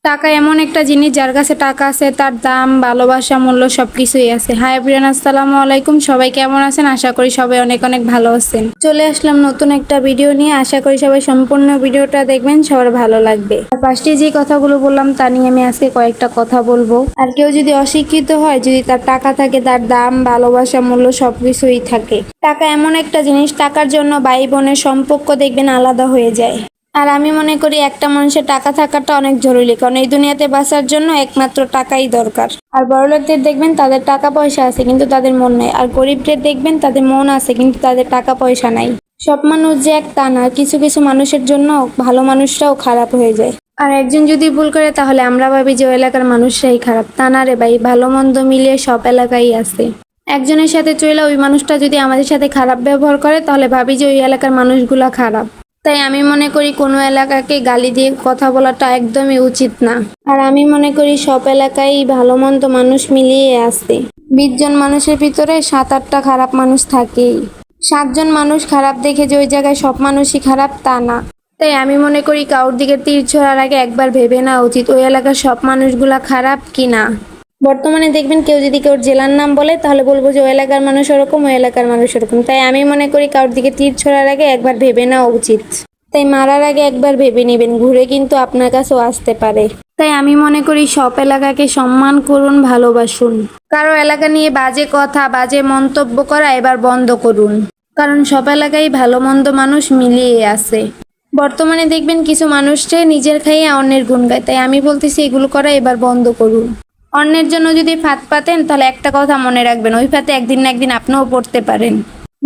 টাকা এমন একটা জিনিস, যার কাছে টাকা আছে তার দাম, ভালোবাসা, মূল্য সবকিছুই আছে। হাই এভরিওয়ান, আসসালামু আলাইকুম। সবাই কেমন আছেন? আশা করি সবাই অনেক অনেক ভালো আছেন। চলে আসলাম নতুন একটা ভিডিও নিয়ে। আশা করি সবাই সম্পূর্ণ ভিডিওটা দেখবেন, সবার ভালো লাগবে। আর ফার্স্টে যে কথাগুলো বললাম তা নিয়ে আমি আজকে কয়েকটা কথা বলবো। আর কেউ যদি অশিক্ষিত হয়, যদি তার টাকা থাকে, তার দাম, ভালোবাসা, মূল্য সবকিছুই থাকে। টাকা এমন একটা জিনিস, টাকার জন্য ভাই বোনের সম্পর্ক দেখবেন আলাদা হয়ে যায়। আর আমি মনে করি একটা মানুষের টাকা থাকাটা অনেক জরুরি, কারণ এই দুনিয়াতে বাঁচার জন্য একমাত্র টাকাই দরকার। আর বড়লোকদের দেখবেন তাদের টাকা পয়সা আছে কিন্তু তাদের মন নেই, আর গরিবদের দেখবেন তাদের মন আছে কিন্তু তাদের টাকা পয়সা নাই। সব মানুষ যে এক তা না, কিছু কিছু মানুষের জন্য ভালো মানুষরাও খারাপ হয়ে যায়। আর একজন যদি ভুল করে তাহলে আমরা ভাবি যে ওই এলাকার মানুষরাই খারাপ। তা না রে ভাই, ভালো মন্দ মিলিয়ে সব এলাকায় আছে। একজনের সাথে চলে ওই মানুষটা যদি আমাদের সাথে খারাপ ব্যবহার করে তাহলে ভাবি যে ওই এলাকার মানুষগুলা খারাপ। তাই আমি মনে করি কোনো এলাকাকে গালি দিয়ে কথা বলাটা একদমই উচিত না। আর আমি মনে করি সব এলাকায় ভালো মন্দ মানুষ মিলিয়ে আছে। 20 জন মানুষের ভিতরে 7-8টা খারাপ মানুষ থাকেই। 7 জন মানুষ খারাপ দেখে যে ওই জায়গায় সব মানুষই খারাপ তা না। তাই আমি মনে করি কারোর দিকে তীর ছোড়ার আগে একবার ভেবে নেওয়া উচিত ওই এলাকার সব মানুষগুলা খারাপ কি না। বর্তমানে দেখবেন কেউ যদি কেউ জেলার নাম বলে তাহলে বলবো যে ওই এলাকার মানুষ ওরকম, ওই এলাকার মানুষ ওরকম। তাই আমি মনে করি কারোর দিকে তীর ছোড়ার আগে একবার ভেবে নেওয়া উচিত। তাই মারার আগে একবার ভেবে নেবেন, ঘুরে কিন্তু আপনার কাছেও আসতে পারে। তাই আমি মনে করি সব এলাকাকে সম্মান করুন, ভালোবাসুন। কারো এলাকা নিয়ে বাজে কথা, বাজে মন্তব্য করা এবার বন্ধ করুন, কারণ সব এলাকায় ভালো মন্দ মানুষ মিলিয়ে আছে। বর্তমানে দেখবেন কিছু মানুষকে নিজের খাইয়ে অন্যের গুণ গায়। তাই আমি বলতেছি এগুলো করা এবার বন্ধ করুন। অন্যের জন্য যদি ফাঁদ পাতেন তাহলে একটা কথা মনে রাখবেন, ওই ফাঁদে একদিন না একদিন আপনিও পড়তে পারেন।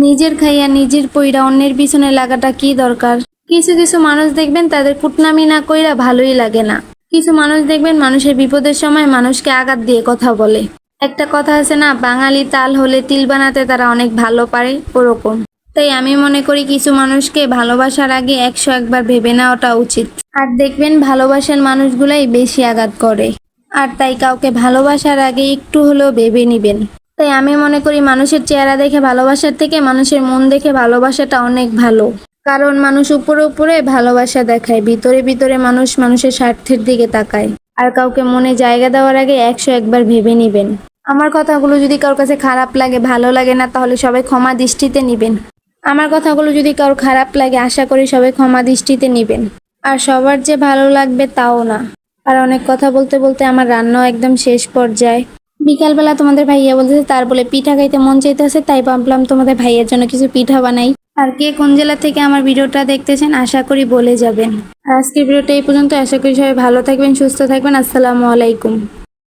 নিজের খাইয়া নিজের পইরা অন্যের পিছনে লাগাটা কি দরকার? কিছু কিছু মানুষ দেখবেন তাদের কুটনামি না কইরা ভালোই লাগে না। কিছু মানুষ দেখবেন মানুষের বিপদের সময় মানুষকে আঘাত দিয়ে কথা বলে। একটা কথা আছে না, বাঙালি তাল হলে তিল বানাতে তারা অনেক ভালো পারে, ওরকম। তাই আমি মনে করি কিছু মানুষকে ভালোবাসার আগে 101 বার ভেবে নেওয়াটা উচিত। আর দেখবেন ভালোবাসার মানুষগুলাই বেশি আঘাত করে। আর তাই কাউকে ভালোবাসার আগে একটু হলেও ভেবে নিবেন। তাই আমি মনে করি মানুষের চেহারা দেখে ভালোবাসার থেকে মানুষের মন দেখে ভালোবাসাটা অনেক ভালো। কারণ মানুষ উপরে উপরে ভালোবাসা দেখায়, ভিতরে ভিতরে মানুষ মানুষের স্বার্থের দিকে তাকায়। আর কাউকে মনে জায়গা দেওয়ার আগে 101 বার ভেবে নিবেন। আমার কথাগুলো যদি কারোর কাছে খারাপ লাগে, ভালো লাগে না, তাহলে সবাই ক্ষমা দৃষ্টিতে নিবেন। আমার কথাগুলো যদি কারোর খারাপ লাগে, আশা করি সবাই ক্ষমা দৃষ্টিতে নিবেন। আর সবার যে ভালো লাগবে তাও না। আর অনেক কথা বলতে বলতে আমার রান্নাও একদম শেষ পর্যায়ে। বিকালবেলা তোমাদের ভাইয়া বলতেছে তার বলে পিঠা খাইতে মন চাইতেছে, তাই ভাবলাম তোমাদের ভাইয়ের জন্য কিছু পিঠা বানাই। আর কে কোন জেলা থেকে আমার ভিডিওটা দেখতেছেন আশা করি বলে যাবেন। আর আজকের ভিডিওটা এই পর্যন্ত। আশা করি সবাই ভালো থাকবেন, সুস্থ থাকবেন। আসসালামু আলাইকুম।